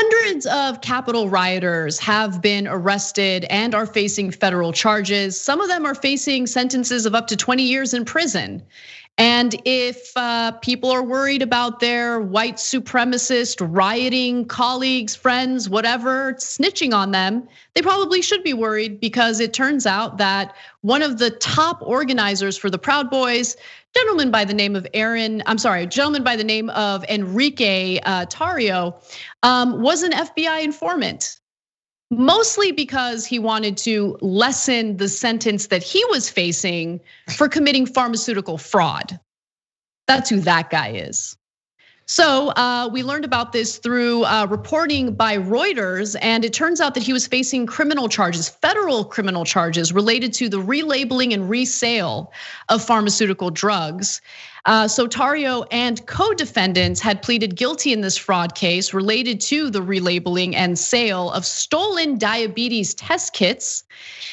Hundreds of Capitol rioters have been arrested and are facing federal charges. Some of them are facing sentences of up to 20 years in prison. And if people are worried about their white supremacist rioting colleagues, friends, whatever, snitching on them, they probably should be worried, because it turns out that one of the top organizers for the Proud Boys, gentleman by the name of Enrique Tarrio, was an FBI informant. Mostly because he wanted to lessen the sentence that he was facing for committing pharmaceutical fraud. That's who that guy is. So we learned about this through reporting by Reuters, and it turns out that he was facing criminal charges, federal criminal charges related to the relabeling and resale of pharmaceutical drugs. So Tarrio and co-defendants had pleaded guilty in this fraud case related to the relabeling and sale of stolen diabetes test kits.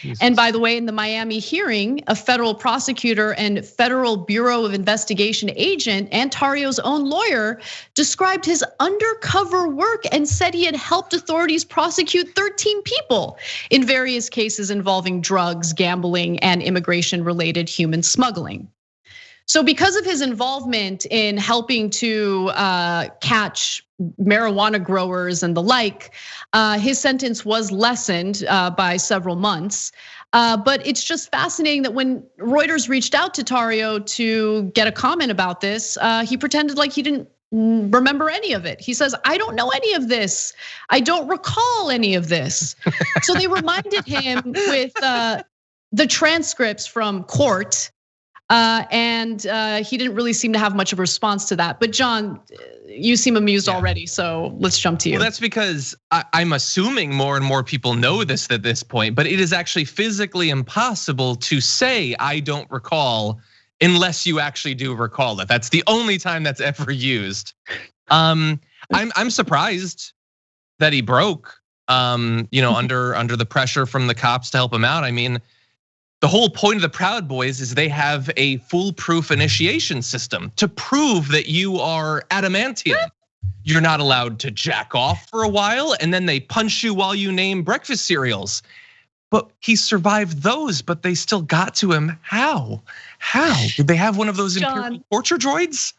Jesus. And by the way, in the Miami hearing, a federal prosecutor and Federal Bureau of Investigation agent and Tarrio's own lawyer described his undercover work and said he had helped authorities prosecute 13 people in various cases involving drugs, gambling, and immigration-related human smuggling. So because of his involvement in helping to catch marijuana growers and the like, his sentence was lessened by several months. But it's just fascinating that when Reuters reached out to Tarrio to get a comment about this, he pretended like he didn't remember any of it. He says, I don't know any of this. I don't recall any of this. So they reminded him with the transcripts from court. And he didn't really seem to have much of a response to that. But John, you seem amused already, so let's jump to you. Well, that's because I'm assuming more and more people know this at this point, but it is actually physically impossible to say I don't recall unless you actually do recall it. That's the only time that's ever used. I'm surprised that he broke, under the pressure from the cops to help him out. I mean, the whole point of the Proud Boys is they have a foolproof initiation system to prove that you are adamantium. You're not allowed to jack off for a while, and then they punch you while you name breakfast cereals. But he survived those, but they still got to him. How? Did they have one of those imperial torture droids?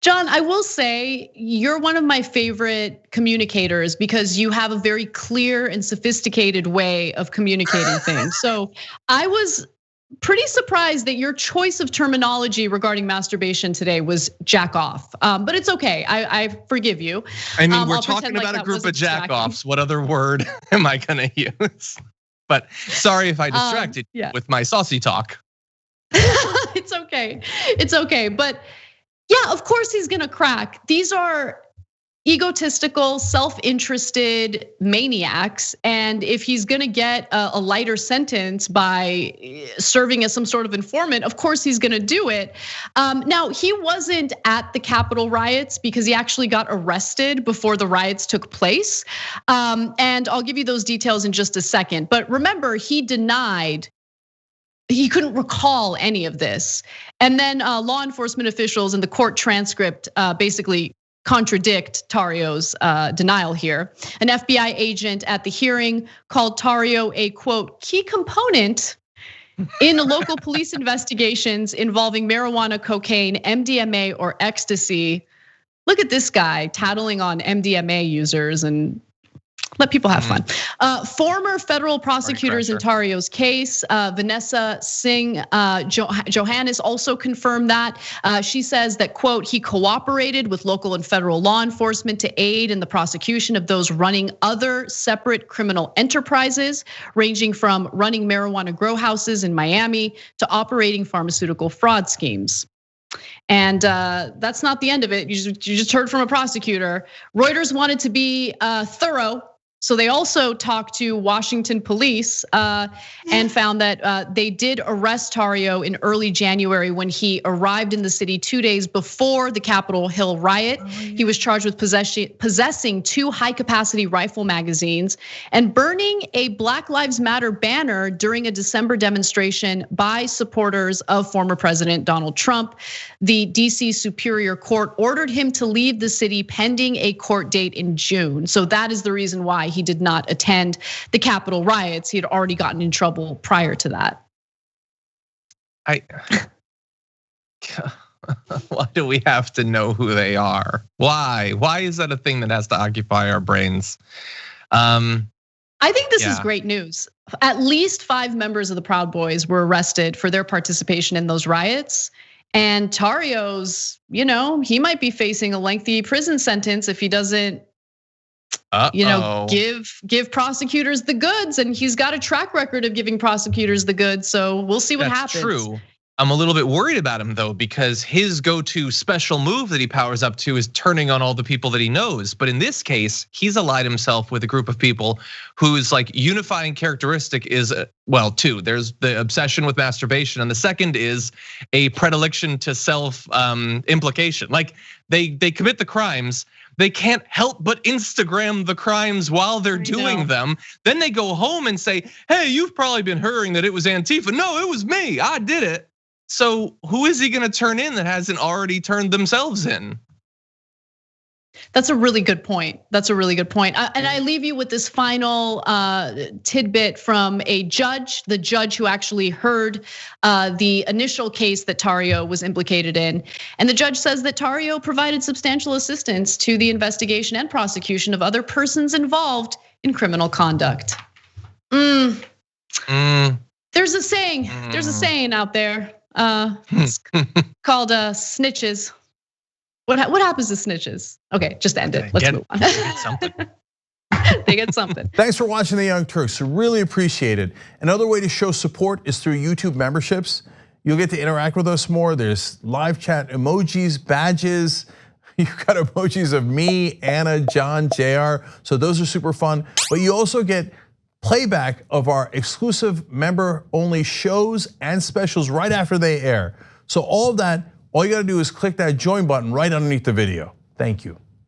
John, I will say you're one of my favorite communicators because you have a very clear and sophisticated way of communicating things. So I was pretty surprised that your choice of terminology regarding masturbation today was jack off. But it's okay, I forgive you. I mean, we're talking about a group of jack offs. What other word am I gonna use? But sorry if I distracted you with my saucy talk. It's okay, but yeah, of course he's gonna crack. These are egotistical, self-interested maniacs. And if he's gonna get a lighter sentence by serving as some sort of informant, of course he's gonna do it. Now, he wasn't at the Capitol riots because he actually got arrested before the riots took place. And I'll give you those details in just a second. But remember, he denied he couldn't recall any of this. And then law enforcement officials in the court transcript basically contradict Tarrio's denial here. An FBI agent at the hearing called Tarrio a quote, key component in local police investigations involving marijuana, cocaine, MDMA, or ecstasy. Look at this guy tattling on MDMA users and let people have fun. Former federal prosecutors in Tarrio's case, Vanessa Singh Johannes also confirmed that. She says that, quote, he cooperated with local and federal law enforcement to aid in the prosecution of those running other separate criminal enterprises, ranging from running marijuana grow houses in Miami to operating pharmaceutical fraud schemes. And that's not the end of it. You just heard from a prosecutor. Reuters wanted to be thorough. So they also talked to Washington police and found that they did arrest Tarrio in early January when he arrived in the city 2 days before the Capitol Hill riot. He was charged with possessing 2 high-capacity rifle magazines and burning a Black Lives Matter banner during a December demonstration by supporters of former President Donald Trump. The DC Superior Court ordered him to leave the city pending a court date in June. So that is the reason why he did not attend the Capitol riots. He had already gotten in trouble prior to that. Why do we have to know who they are? Why? Why is that a thing that has to occupy our brains? I think this is great news. At least 5 members of the Proud Boys were arrested for their participation in those riots. And Tarrio's, he might be facing a lengthy prison sentence if he doesn't give prosecutors the goods, and he's got a track record of giving prosecutors the goods. So we'll see what happens. That's true. I'm a little bit worried about him though, because his go-to special move that he powers up to is turning on all the people that he knows. But in this case, he's allied himself with a group of people whose unifying characteristic is, 2. There's the obsession with masturbation, and the second is a predilection to self implication. They commit the crimes. They can't help but Instagram the crimes while they're doing them. Then they go home and say, hey, you've probably been hearing that it was Antifa. No, it was me, I did it. So who is he gonna turn in that hasn't already turned themselves in? That's a really good point. And I leave you with this final tidbit from a judge, the judge who actually heard the initial case that Tarrio was implicated in. And the judge says that Tarrio provided substantial assistance to the investigation and prosecution of other persons involved in criminal conduct. There's a saying out there. It's called snitches. What happens to snitches? Okay, just end it. Let's move on. They get something. They get something. Thanks for watching The Young Turks. Really appreciate it. Another way to show support is through YouTube memberships. You'll get to interact with us more. There's live chat emojis, badges. You've got emojis of me, Anna, John, JR. So those are super fun. But you also get playback of our exclusive member-only shows and specials right after they air. So all of that, all you gotta do is click that join button right underneath the video. Thank you.